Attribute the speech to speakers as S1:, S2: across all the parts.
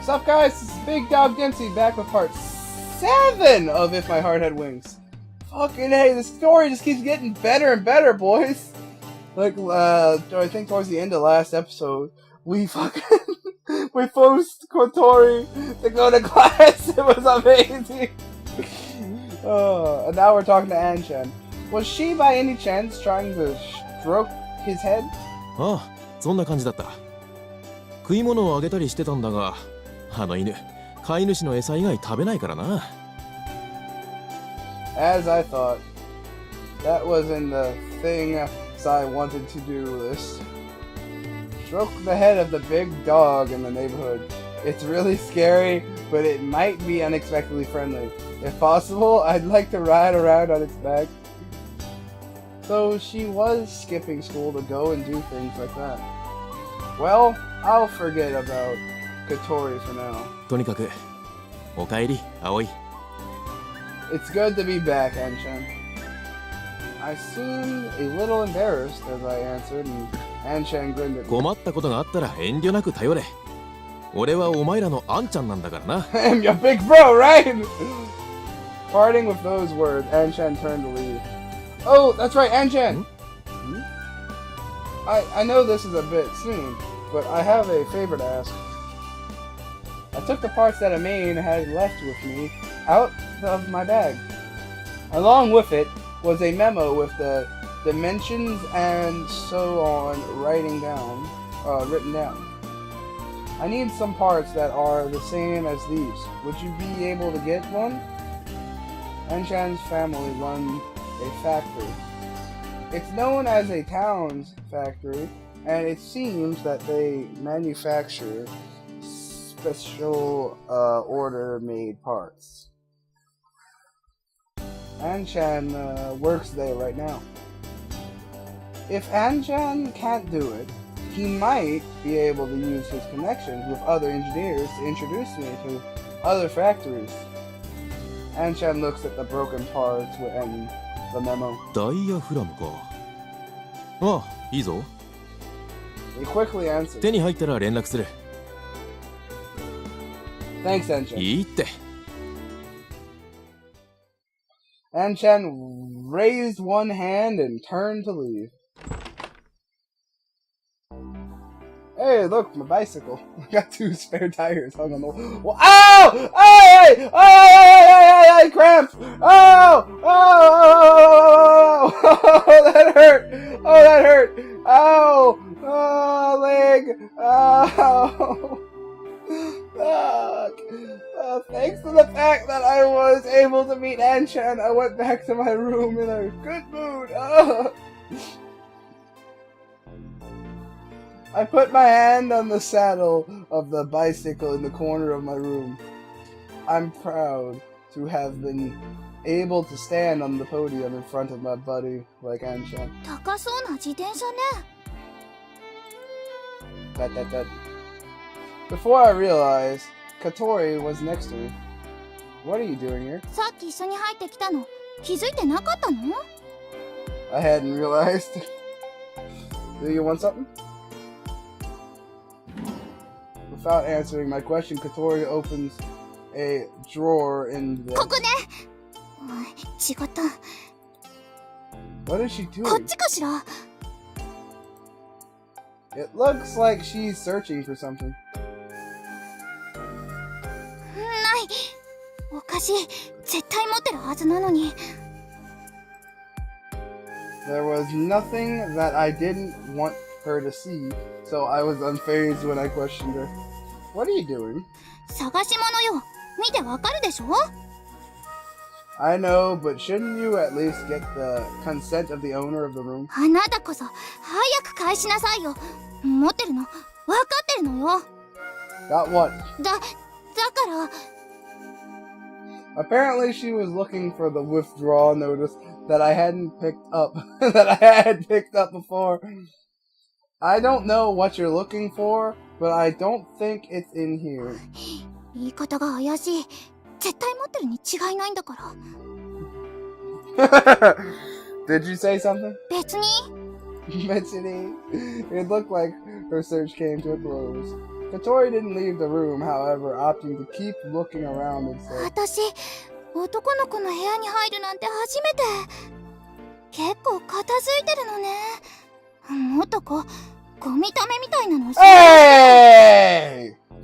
S1: What's up, guys? This is Big Dog Dempsey back with part 7 of If My Heart Had Wings. Fucking hey, the story just keeps getting better and better, boys. Like, I think towards the end of last episode, we forced Kotori to go to class. It was amazing. And now we're talking to Anshan. Was she by any chance trying to stroke his head?
S2: ああ、そんな感じだった。食い物をあげたりしてたんだが、あの犬、飼い主の餌以外食べないからな。
S1: As I thought, that was in the things I wanted to do list. Stroke the head of the big dog in the neighborhood. It's really scary, but it might be unexpectedly friendly. If possible, I'd like to ride around on its back. So she was skipping school to go and do things like that. Well, I'll forget about Kotori for now.
S2: とにかく、おかえり、葵。
S1: It's good to be back, Anshan. I seemed a little embarrassed as I answered, and Anshan grinned at me.
S2: 困ったことがあったら遠慮なく頼れ。俺はお前らのあんちゃんなんだからな。
S1: I'm your big bro, right? Parting with those words, Anshan turned to leave. Oh, that's right, Anshan! I know this is a bit soon, but I have a favor to ask. I took the parts that Amain had left with me out of my bag. Along with it was a memo with the dimensions and so on written down. I need some parts that are the same as these. Would you be able to get one? Anshan's family run a factory. It's known as a town's factory, and it seems that they manufacture special order-made parts. Anshan works there right now. If Anshan can't do it, he might be able to use his connections with other engineers to introduce me to other factories. Anshan looks at the broken parts and the memo.
S2: ダイヤフラムか。ああ、いいぞ。
S1: He quickly answered.
S2: 手に入ったら連絡する。
S1: Thanks, Anshan.
S2: いいって。
S1: Anshan raised one hand and turned to leave. Hey, look, my bicycle. I got 2 spare tires hung on the wall. Ow! Hey! Hey! Cramp! Oh! That hurt! Oh, that hurt! Ow! Oh, leg! Oh! Fuck! Thanks to the fact that I was able to meet Anshan, I went back to my room in a good mood. Oh. I put my hand on the saddle of the bicycle in the corner of my room. I'm proud to have been able to stand on the podium in front of my buddy like Anshan.
S3: 高そうな自転車ね。
S1: That. Before I realized, Kotori was next to me. What are you doing here?
S3: さっき一緒に入ってきたの。気づいてなかったの？
S1: I hadn't realized. Do you want something? Without answering my question, Kotori opens a drawer in the...
S3: ここね。違った。
S1: What is she doing?
S3: こっちかしら。
S1: It looks like she's searching for something.
S3: ない。おかしい。絶対持ってるはずなのに。
S1: There was nothing that I didn't want her to see, so I was unfazed when I questioned her. What are you doing?
S3: 探し物よ。見てわかるでしょ？
S1: I know, but shouldn't you at least get the consent of the owner of the room?
S3: あなたこそ早く返しなさいよ。持ってるの。わかってるのよ。
S1: Got what?
S3: だから。
S1: Apparently she was looking for the withdrawal notice that I hadn't picked up, that I had picked up before. I don't know what you're looking for, but I don't think it's in here.
S3: 言い方が怪しい。絶対持ってるに違いないんだから。
S1: Did you say something?
S3: 別に。
S1: Betsy, it looked like her search came to a close. Katori didn't leave the room, however, opting to keep looking around and say,
S3: 私男の子の部屋に入るなんて初めて。結構片付いてるのね。もっとゴミためみたいなの教えて。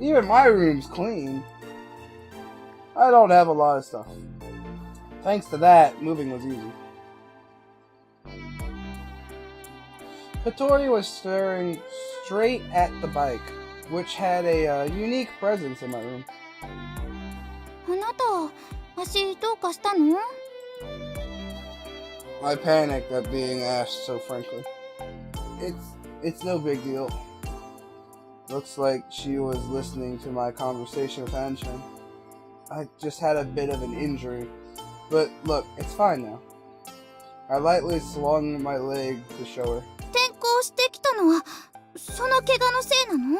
S1: Hey! Even my room's clean. I don't have a lot of stuff. Thanks to that, moving was easy. Katori was staring straight at the bike, which had a unique presence in my room.
S3: あなた、足どうかしたの？
S1: I panicked at being asked so frankly. It's no big deal. Looks like she was listening to my conversation with Anshin. I just had a bit of an injury. But look, it's fine now. I lightly swung my leg to show her.
S3: 転校してきたのはその怪我のせいなの？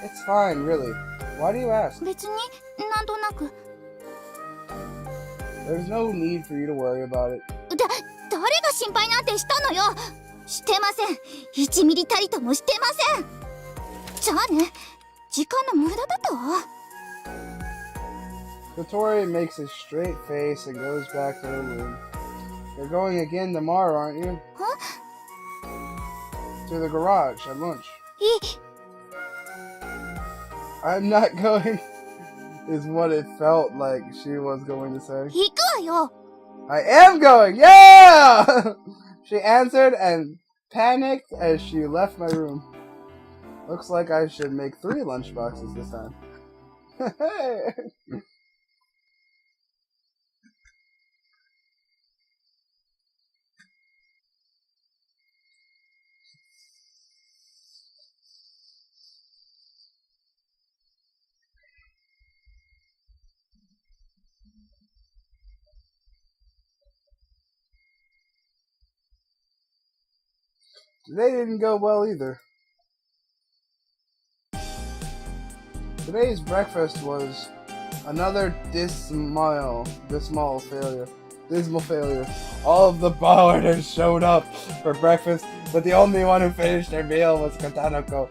S1: It's fine, really. Why do you ask?
S3: 別になんとなく。
S1: There's no need for you to worry about it.
S3: 誰が心配なんてしたのよ。してません。1ミリたりともしてません。じゃあね、時間の無駄だったわ。
S1: Katori makes a straight face and goes back to her room. You're going again tomorrow, aren't you?
S3: Huh?
S1: To the garage at lunch.
S3: い
S1: I'm not going, is what it felt like she was going to say.
S3: 行くわよ。
S1: I am going! Yeah! She answered and panicked as she left my room. Looks like I should make 3 lunchboxes this time. Today didn't go well either. Today's breakfast was another dismal failure. All of the bar orders showed up for breakfast, but the only one who finished their meal was Katanoko.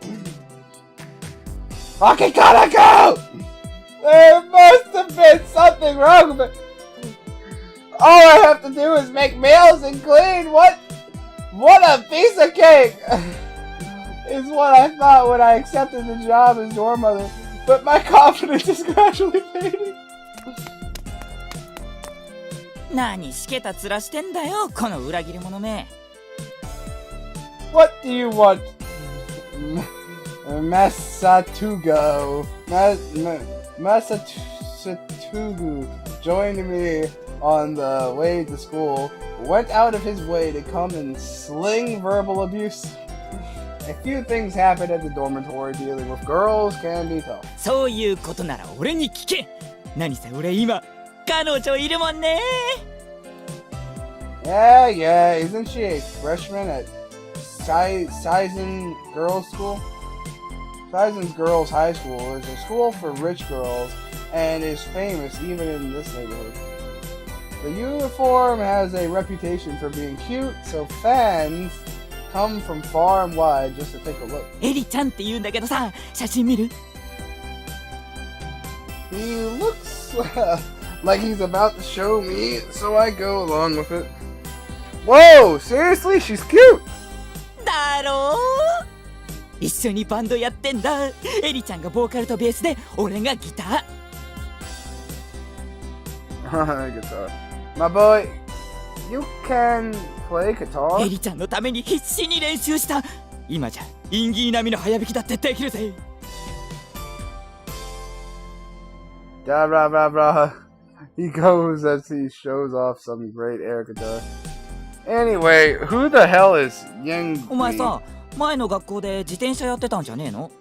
S1: Fucking Kanako! There must have been something wrong with it. All I have to do is make meals and clean. What a piece of cake! Is what I thought when I accepted the job as dorm mother, but my confidence is gradually fading.
S4: 何しけた面してんだよ、この裏切り者め。
S1: What do you want, Masatugo? Masatugu joined me on the way to school, went out of his way to come and sling verbal abuse. A few things happen at the dormitory. Dealing with girls can be tough.
S4: そういうことなら俺に聞け。何せ俺今彼女いるもんね。
S1: Yeah, isn't she a freshman at Saizen Girls School? Saizen's Girls High School is a school for rich girls and is famous even in this neighborhood. The uniform has a reputation for being cute, so fans come from far and wide just to take a look.
S4: エリちゃんって言うんだけどさ、写真見る？
S1: He looks like he's about to show me, so I go along with it. Whoa, seriously? She's cute!
S4: だろう？一緒にバンドやってんだ。エリちゃんがボーカルとベースで、俺がギター。
S1: Guitar. My boy, you can play guitar?
S4: エリちゃんのために必死に練習した。今じゃインギー並みの早弾きだってできるぜ。
S1: Da blah blah blah. He goes as he shows off some great air guitar. Anyway, who the hell is Yang?
S4: お前さ、前の学校で自転車やってたんじゃねえの？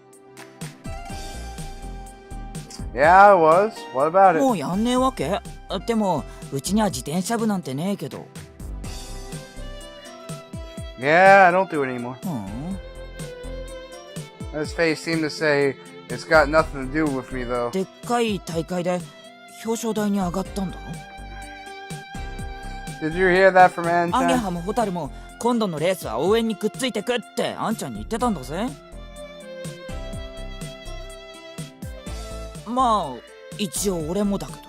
S1: Yeah, I was. What about it?
S4: もうやんねえわけ？でもうちには自転車部なんてねえけど。
S1: Yeah, I don't do it anymore.
S4: うん。
S1: His face seemed to say it's got nothing to do with me, though.
S4: でっかい大会で表彰台に上がったんだろ？
S1: Did you hear that from
S4: アゲ
S1: Anshan?
S4: ハもホタルも今度のレースは応援にくっついてくってあんちゃんに言ってたんだぜ。まあ一応俺もだけどな。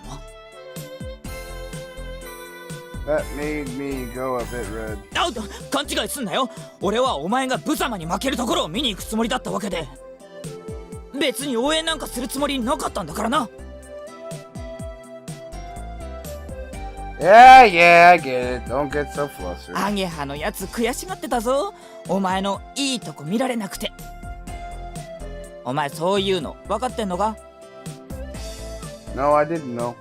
S1: That made me go a bit red.
S4: あ、勘違いすんなよ。俺はお前がブサマに負けるところを見に行くつもりだったわけで、別に応援なんかするつもりなかったんだからな。
S1: Yeah, yeah, I get it. Don't get so flustered.
S4: アゲハのやつ悔しがってたぞ。お前のいいとこ見られなくて。お前そういうの分かってんのか？
S1: No, I didn't know.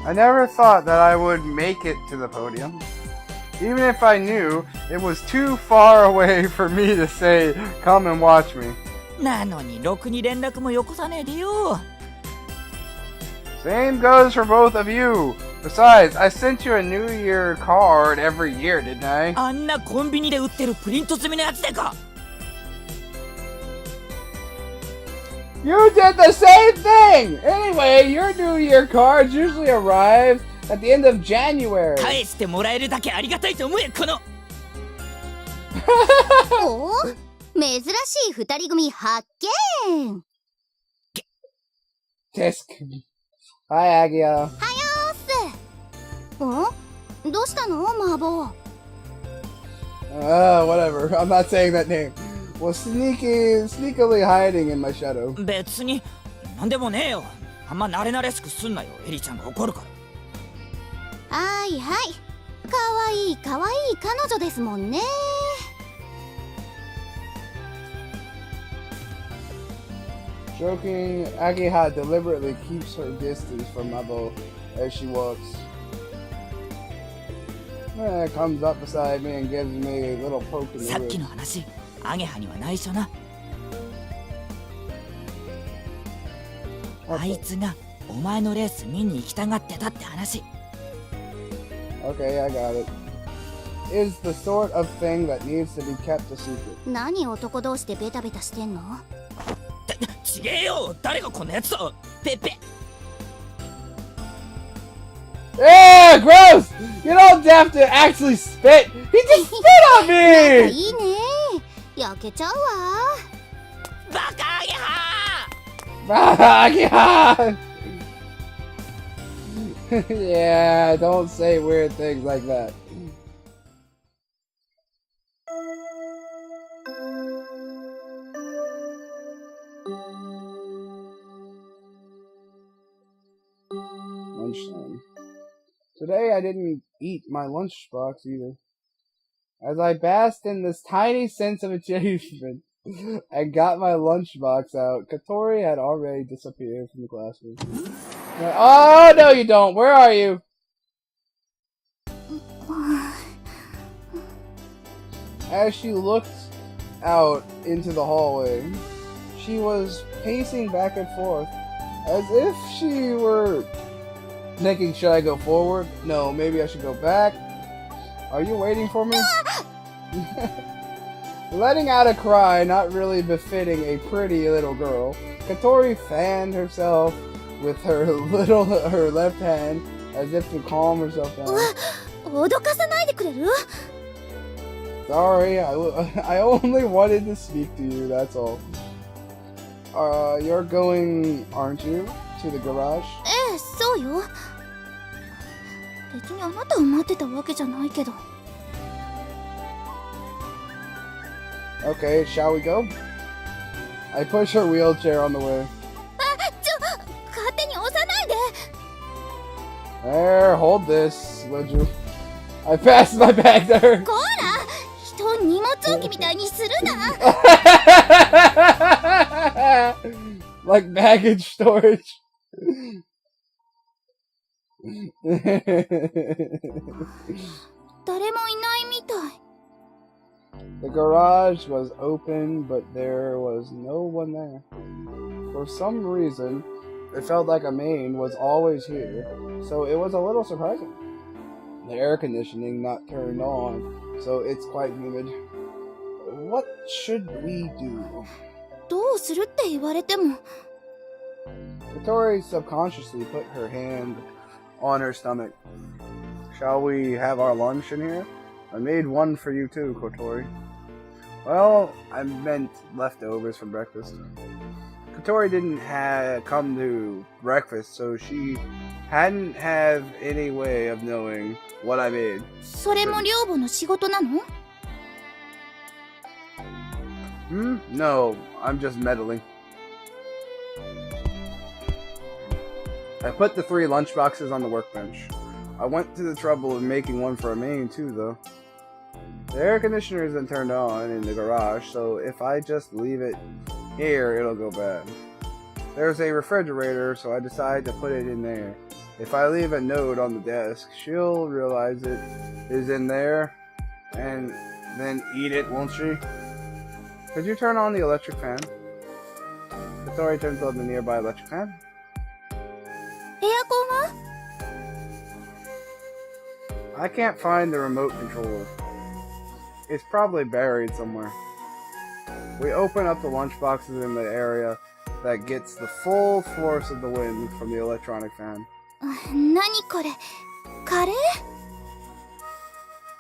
S1: I never thought that I would make it to the podium. Even if I knew, it was too far away for me to say, come and watch me.
S4: なのにろくに連絡もよこさねえでよ。
S1: Same goes for both of you. Besides, I sent you a New Year card every year, didn't I?
S4: あんなコンビニで売ってるプリント済みのやつでか。
S1: You did the same thing! Anyway, your New Year cards usually arrive at the end of January.
S4: 返してもらえるだけありがたいと思え、この。
S3: おお、珍しい二人組発見。
S1: Tisk. Hi, Agia.
S3: どうしたのマーボー。
S1: Whatever. I'm not saying that name. Was sneakily hiding in my shadow.
S4: 別になんでもねえよ。あんま慣れ慣れしくすんなよ。エリちゃんが怒るから。
S3: はいはい。かわいいかわいい彼女ですもんね。
S1: Joking, Agiha deliberately keeps her distance from Mabo as she walks. Comes up beside me and gives me a little poke in the
S4: さっき
S1: rib.
S4: の話、アゲハには内緒な。あいつがお前のレース見に行きたがってたって話。
S1: Okay, I got it. Is the sort of thing that needs to be kept a secret.
S3: 何男同士でベタベタしてんの？
S4: ちげえよ。誰がこんなやつを。ペッペ。
S1: Yeah, gross! You don't have to actually spit. He just spit on
S3: 仲
S1: me.
S3: いいね。焼けちゃうわ。
S4: バカアゲハ。
S1: Agiha! Yeah, don't say weird things like that. Lunchtime. Today I didn't eat my lunchbox either. As I basked in this tiny sense of achievement and got my lunchbox out, Katori had already disappeared from the classroom. Oh, no you don't! Where are you? As she looked out into the hallway, she was pacing back and forth, as if she were thinking, should I go forward? No, maybe I should go back. Are you waiting for me? Letting out a cry not really befitting a pretty little girl, Katori fanned herself with her left hand as if to calm herself down.
S3: 脅かさないでくれる？
S1: Sorry, I only wanted to speak to you, that's all. You're going, aren't you, to the garage?
S3: ええ、そうよ。別にあなたを待ってたわけじゃないけど。
S1: Okay, shall we go? I push her wheelchair on the way.
S3: 勝手に押さないで。
S1: There, hold this, would you? I passed my bag to her.
S3: こら、人を荷物置きみたいにするな。
S1: Like baggage storage.
S3: 誰もいないみたい。
S1: The garage was open, but there was no one there. For some reason, it felt like a main was always here, so it was a little surprising. The air conditioning not turned on, so it's quite humid. What should we do?
S3: どうするって言われても。
S1: Katori subconsciously put her hand on her stomach. Shall we have our lunch in here? I made one for you too, Kotori. Well, I meant leftovers from breakfast. Katori didn't come to breakfast, so she hadn't have any way of knowing what I made.
S3: それも寮母の仕事なの？
S1: No, I'm just meddling. I put the 3 lunchboxes on the workbench. I went to the trouble of making one for a main too, though. The air conditioner isn't turned on in the garage, so if I just leave it here, it'll go bad. There's a refrigerator, so I decided to put it in there. If I leave a note on the desk, she'll realize it is in there and then eat it, won't she? Could you turn on the electric fan? Katori turns on the nearby electric fan.
S3: エアコンは？
S1: I can't find the remote controller. It's probably buried somewhere. We open up the lunchboxes in the area that gets the full force of the wind from the electronic fan.
S3: 何これ？カレ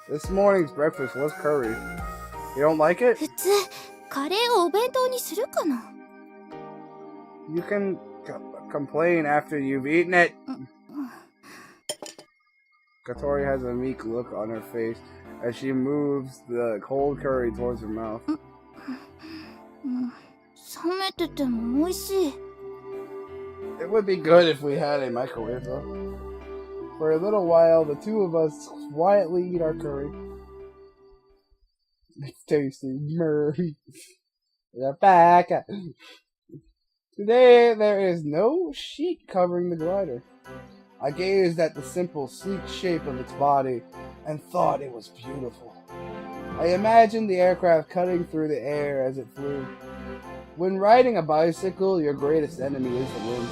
S3: ー？
S1: This morning's breakfast was curry. You don't like it?
S3: 普通カレーをお弁当にするかな？
S1: You can complain after you've eaten it. Katori has a meek look on her face as she moves the cold curry towards her mouth.
S3: 冷めてても美味しい。
S1: It would be good if we had a microwave, though. For a little while, the two of us quietly eat our curry. It's tasty. Murray. We're back. Today, there is no sheet covering the glider. I gazed at the simple, sleek shape of its body and thought it was beautiful. I imagined the aircraft cutting through the air as it flew. When riding a bicycle, your greatest enemy is the wind.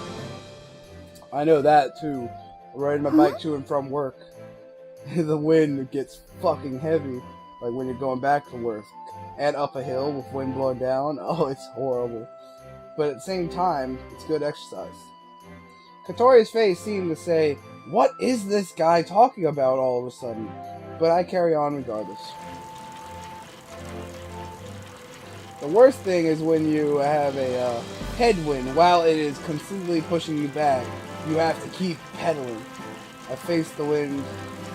S1: I know that too. Riding my bike to and from work. The wind gets fucking heavy, like when you're going back to work. And up a hill with wind blowing down, oh, it's horrible. But at the same time, it's good exercise. Katori's face seemed to say, what is this guy talking about all of a sudden? But I carry on regardless. The worst thing is when you have a headwind while it is constantly pushing you back. You have to keep pedaling. I face the wind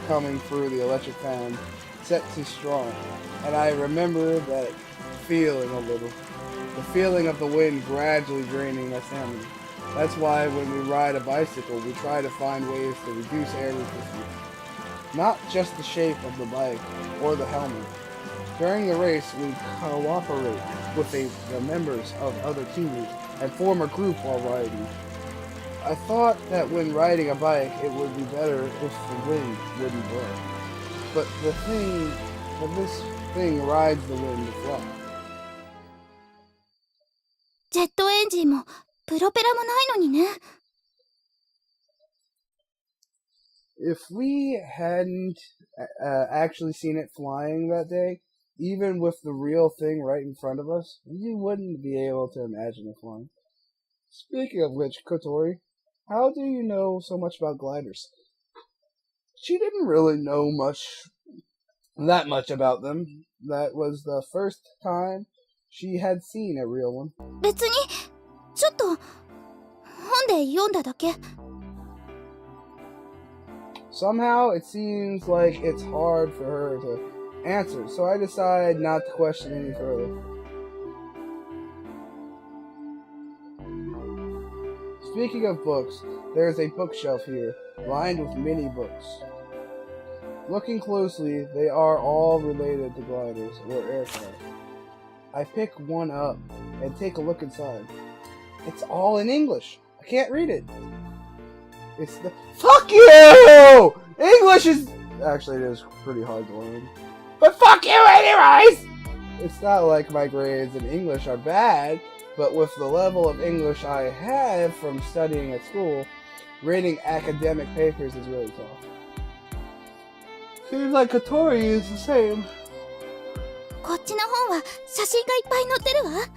S1: coming through the electric fan, set too strong, and I remember that feeling a little. The feeling of the wind gradually draining my stamina. That's why when we ride a bicycle, we try to find ways to reduce air resistance. Not just the shape of the bike or the helmet. During the race, we cooperate with the members of other teams and form a group while riding. I thought that when riding a bike, it would be better if the wind wouldn't blow. But this thing rides the wind to fly.
S3: ジェットエンジンもプロペラもないのにね。
S1: If we hadn't actually seen it flying that day, even with the real thing right in front of us, we wouldn't be able to imagine it flying. Speaking of which, Kotori, how do you know so much about gliders? She didn't really know that much about them. That was the first time she had seen a real one.
S3: 別にちょっと本で読んだだけ。
S1: Somehow, it seems like it's hard for her to answer, so I decide not to question any further. Speaking of books, there is a bookshelf here, lined with many books. Looking closely, they are all related to gliders or aircraft. I pick one up and take a look inside. It's all in English. I can't read it. It's the fuck you! English is actually, it is pretty hard to learn. But fuck you anyways! It's not like my grades in English are bad, but with the level of English I have from studying at school, reading academic papers is really tough. Seems like Katori is the same.
S3: こっちの本は写真がいっぱい載ってるわ。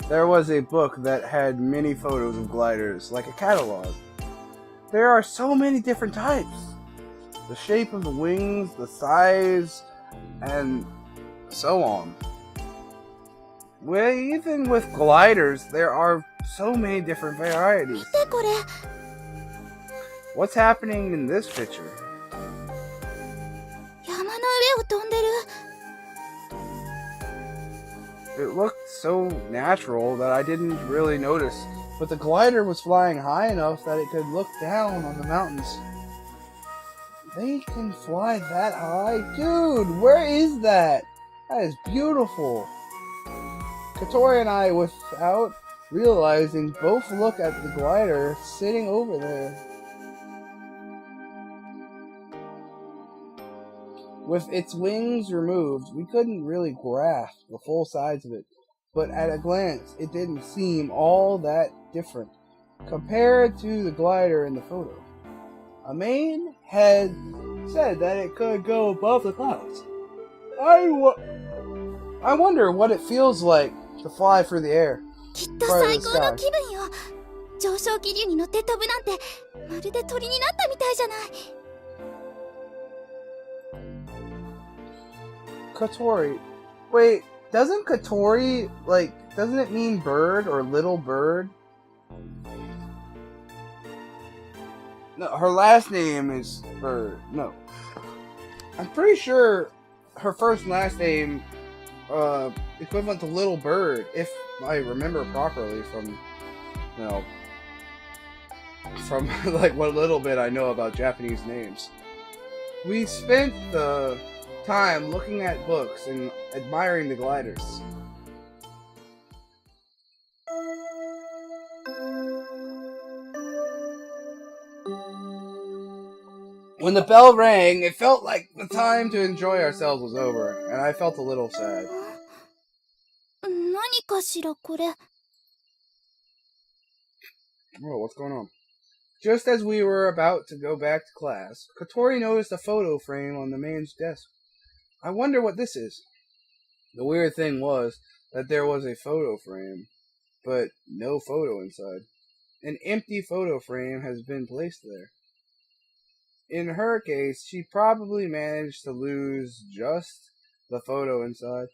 S1: There was a book that had many photos of gliders, like a catalog. There are so many different types. The shape of the wings, the size, and so on. Even with gliders, there are so many different varieties.
S3: 見てこれ。
S1: What's happening in this picture?
S3: 山の上を飛んでる。
S1: It looked so natural that I didn't really notice, but the glider was flying high enough that it could look down on the mountains. They can fly that high? Dude, where is that? That is beautiful. Katori and I, without realizing, both look at the glider sitting over there. With its wings removed, we couldn't really grasp the full size of it, but at a glance, it didn't seem all that different compared to the glider in the photo. Amain had said that it could go above the clouds. I wonder what it feels like to fly through the air.
S3: きっと最高の気分よ。上昇気流に乗って飛ぶなんて、まるで鳥になったみたいじゃない。
S1: Katori. Wait, doesn't Katori, doesn't it mean bird or little bird? No, her last name is Bird. No. I'm pretty sure her first and last name, equivalent to Little Bird, if I remember properly from what little bit I know about Japanese names. We spent the time looking at books and admiring the gliders. When the bell rang, it felt like the time to enjoy ourselves was over, and I felt a little sad.
S3: 何かしらこれ。
S1: Oh, what's going on? Just as we were about to go back to class, Katori noticed a photo frame on the man's desk. I wonder what this is. The weird thing was that there was a photo frame, but no photo inside. An empty photo frame has been placed there. In her case, she probably managed to lose just the photo inside.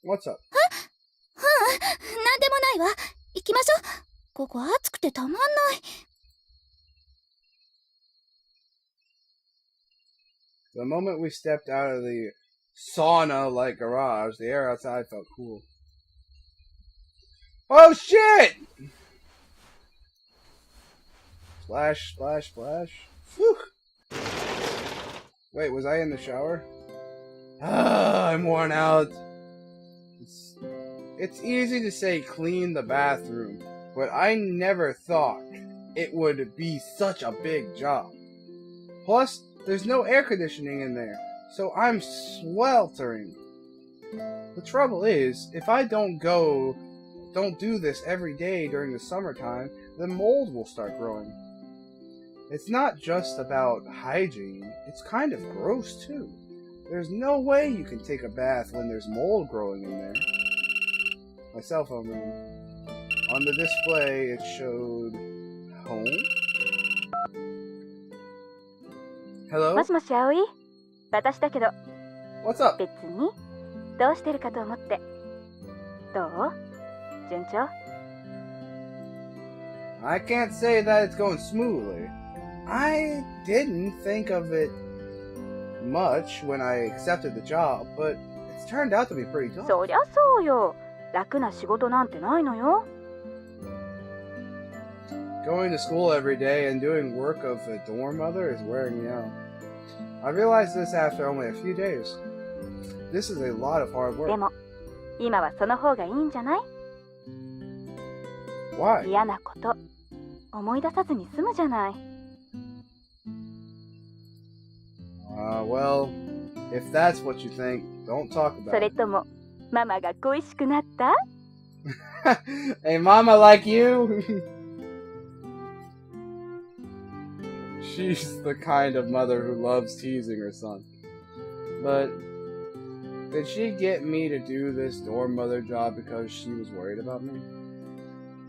S1: What's up?
S3: なんでもないわ。行きましょう。ここ暑くてたまんない。
S1: The moment we stepped out of the sauna-like garage, the air outside felt cool. Oh shit! Splash, splash, splash. Whew. Wait, was I in the shower? I'm worn out. It's easy to say clean the bathroom, but I never thought it would be such a big job. Plus, there's no air conditioning in there, so I'm sweltering. The trouble is, if I don't do this every day during the summertime, then mold will start growing. It's not just about hygiene, it's kind of gross too. There's no way you can take a bath when there's mold growing in there. My cell phone rang. On the display, it showed home. Hello?
S5: もしもし葵、私だけど
S1: What's up?
S5: 別にどうしてるかと思って。どう？順調？
S1: I can't say that it's going smoothly. I didn't think of it much when I accepted the job, but it's turned out to be pretty tough.
S5: そりゃそうよ。楽な仕事なんてないのよ。
S1: Going to school every day and doing work of a dorm mother is wearing me out. I realized this after only a few days. This is a lot of hard
S5: で
S1: work.
S5: も今はその方がいいんじゃない？
S1: Why?
S5: 嫌なこと思い出さずに済むじゃない。
S1: Well, if that's what you think, don't talk
S5: そ
S1: about
S5: れ
S1: it.
S5: ともママが恋しくなった？
S1: A mama like you? She's the kind of mother who loves teasing her son. But did she get me to do this dorm mother job because she was worried about me?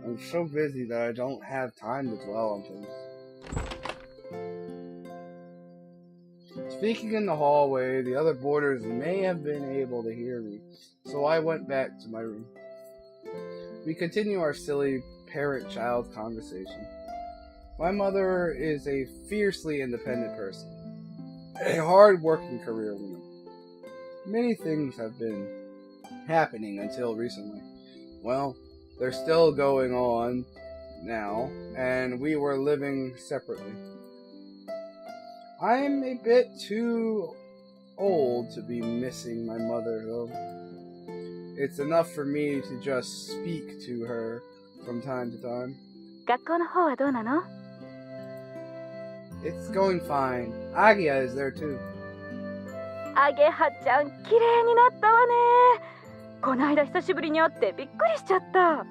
S1: I'm so busy that I don't have time to dwell on things. Speaking in the hallway, the other boarders may have been able to hear me, so I went back to my room. We continue our silly parent-child conversation. My mother is a fiercely independent person, a hard-working career woman. Many things have been happening until recently. Well, they're still going on now, and we were living separately. I'm a bit too old to be missing my mother, though. It's enough for me to just speak to her from time to time.
S5: 学校の方はどうなの？
S1: It's going fine. Agia is there too.
S5: あげはちゃん、綺麗になったわね。この間久しぶりに会ってびっくりしちゃった。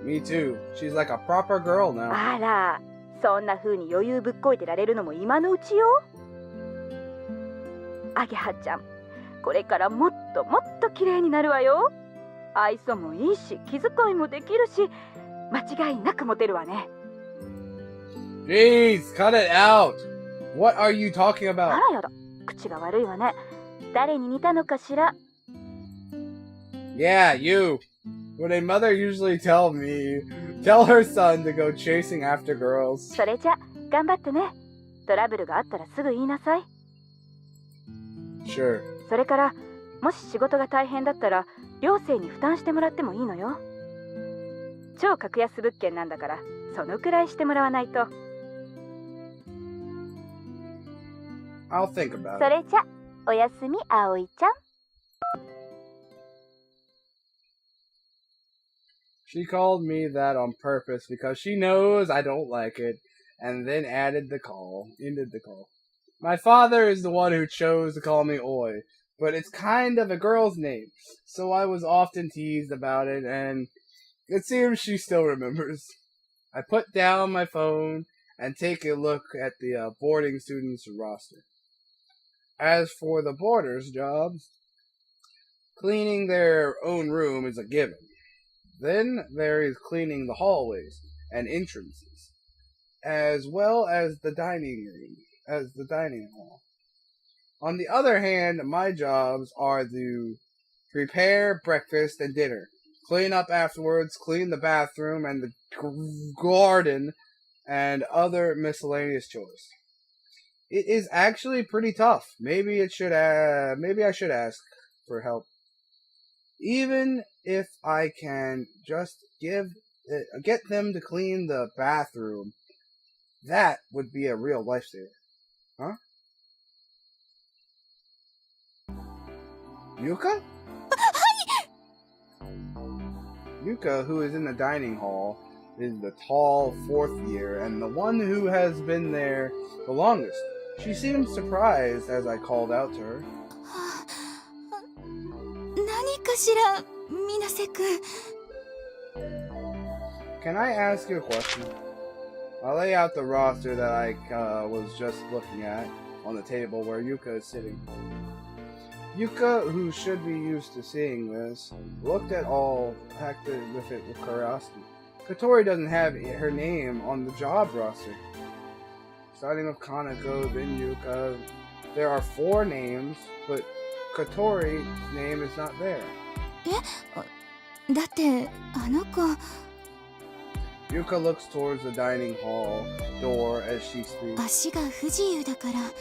S1: Me too. She's like a proper girl now.
S5: あら、そんな風に余裕ぶっこいてられるのも今のうちよ。あげはちゃん、これからもっともっと綺麗になるわよ。愛想もいいし、気遣いもできるし、間違いなくモテるわね。
S1: Jeez, cut it out! What are you talking
S5: あ
S1: about?
S5: らやだ、口が悪いわね。誰に似たのかしら。
S1: Yeah, you. Would a mother usually tell her son to go chasing after girls?
S5: それじゃ、頑張ってね。トラブルがあったらすぐ言いなさい。
S1: Sure.
S5: それから、もし仕事が大変だったら、寮生に負担してもらってもいいのよ。超格安物件なんだから、そのくらいしてもらわないと。
S1: I'll think about
S5: そ
S1: it.
S5: れじゃ、おやすみ、葵ちゃん。
S1: She called me that on purpose because she knows I don't like it, and then ended the call. My father is the one who chose to call me Oi, but it's kind of a girl's name, so I was often teased about it, and it seems she still remembers. I put down my phone and take a look at the boarding students roster. As for the boarders' jobs, cleaning their own room is a given. Then there is cleaning the hallways and entrances, as well as the dining hall. On the other hand, my jobs are to prepare breakfast and dinner, clean up afterwards, clean the bathroom and the garden, and other miscellaneous chores. It is actually pretty tough. Maybe I should ask for help. Even if I can just get them to clean the bathroom, that would be a real lifesaver. Huh? Yuka? Yuka, who is in the dining hall, is the tall 4th year and the one who has been there the longest. She seemed surprised as I called out to her.
S3: 何かしら、水瀬くん。
S1: Can I ask you a question? I'll lay out the roster that I was just looking at on the table where Yuka is sitting. Yuka, who should be used to seeing this, looked at all, acted with it with curiosity. Kotori doesn't have her name on the job roster. Starting with Kaneko, then Yuka. There are 4 names, but Kotori's name is not there.
S3: だってあの子。
S1: Yuka looks towards the dining hall door as she speaks.
S3: 足が不自由だから。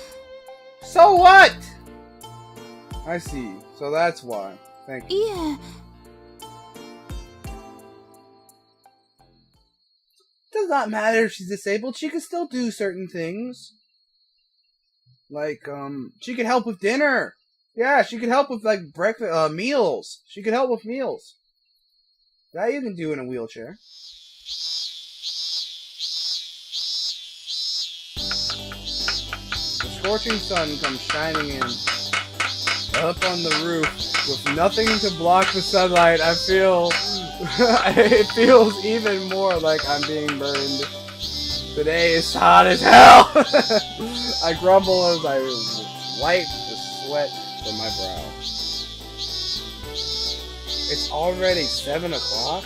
S1: So what? I see. So that's why. Thank you.
S3: いえ。
S1: Does not matter if she's disabled. She can still do certain things. Like, she could help with dinner. Yeah, she could help with, like, breakfast, meals. She could help with meals. That you can do in a wheelchair. The scorching sun comes shining in. Up on the roof, with nothing to block the sunlight, I feel... it feels even more like I'm being burned. Today is hot as hell! I grumble as I wipe the sweat from my brow. It's already 7 o'clock?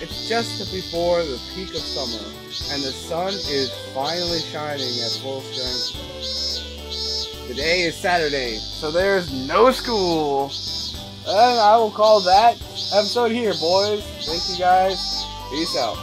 S1: It's just before the peak of summer, and the sun is finally shining at full strength. Today is Saturday, so there's no school. And I will call that episode here, boys. Thank you guys. Peace out.